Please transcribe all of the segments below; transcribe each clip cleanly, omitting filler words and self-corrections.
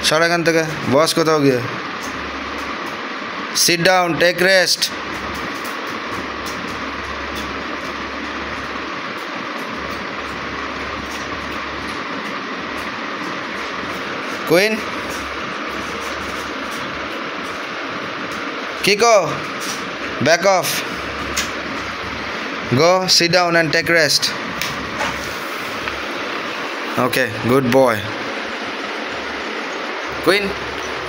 সর এখান থেকে, বস কোথাও গিয়ে। Sit down, take rest. Queen, Kiko, back off. Go, sit down and take rest. Okay, good boy. Queen,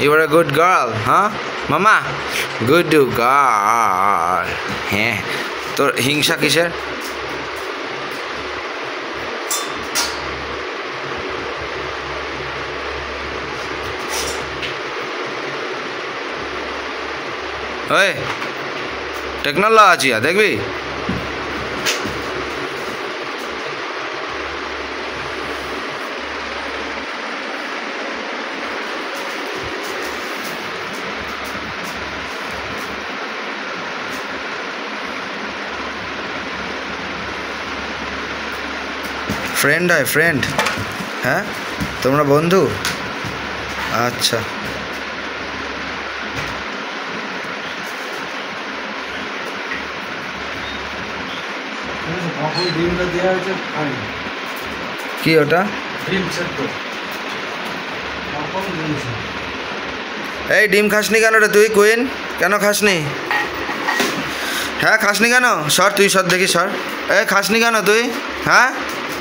you are a good girl, huh? Mama, good girl. হ্যাঁ, তোর হিংসা কিসের? ওই টেকনোলজি দেখবি? ফ্রেন্ড হয়, ফ্রেন্ড? হ্যাঁ, তোমরা বন্ধু? আচ্ছা, কি ওটা? এই ডিম খাসনি কেন রে তুই? কুইন, কেন খাসনি? হ্যাঁ, খাসনি কেন? সর তুই, সর দেখি, সর। এই খাসনি কেন তুই? হ্যাঁ,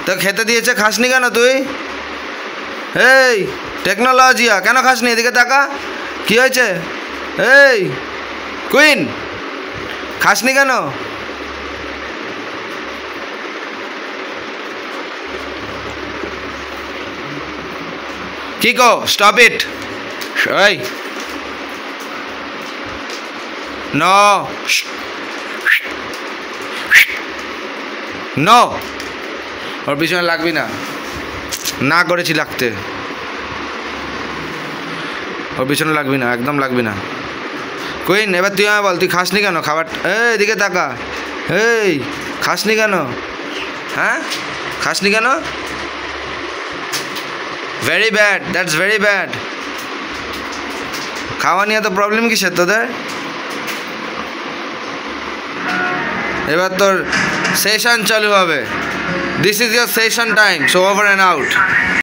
তো খেতে দিয়েছে, খাসনি কেন তুই? এই টেকনোলজিয়া, কেন খাসনি? এদিকে তাকা, কি হয়েছে? এই কুইন, খাসনি কেন? Kiko, stop it. Hey. No. No. ওর পিছনে লাগবি না, না করেছি লাগতে। ওর পিছনে লাগবি না, একদম লাগবি না। কুইন, এবার তুই আমায় বল, তুই খাসনি কেন খাবার? এই এদিকে তাকা। এই খাসনি কেন? হ্যাঁ, খাসনি কেন? Very bad, that's very bad. খাওয়া নিয়ে তো প্রবলেম কিসের তোদের? এবার তোর সেশন চালু হবে। This is your session time, so over and out.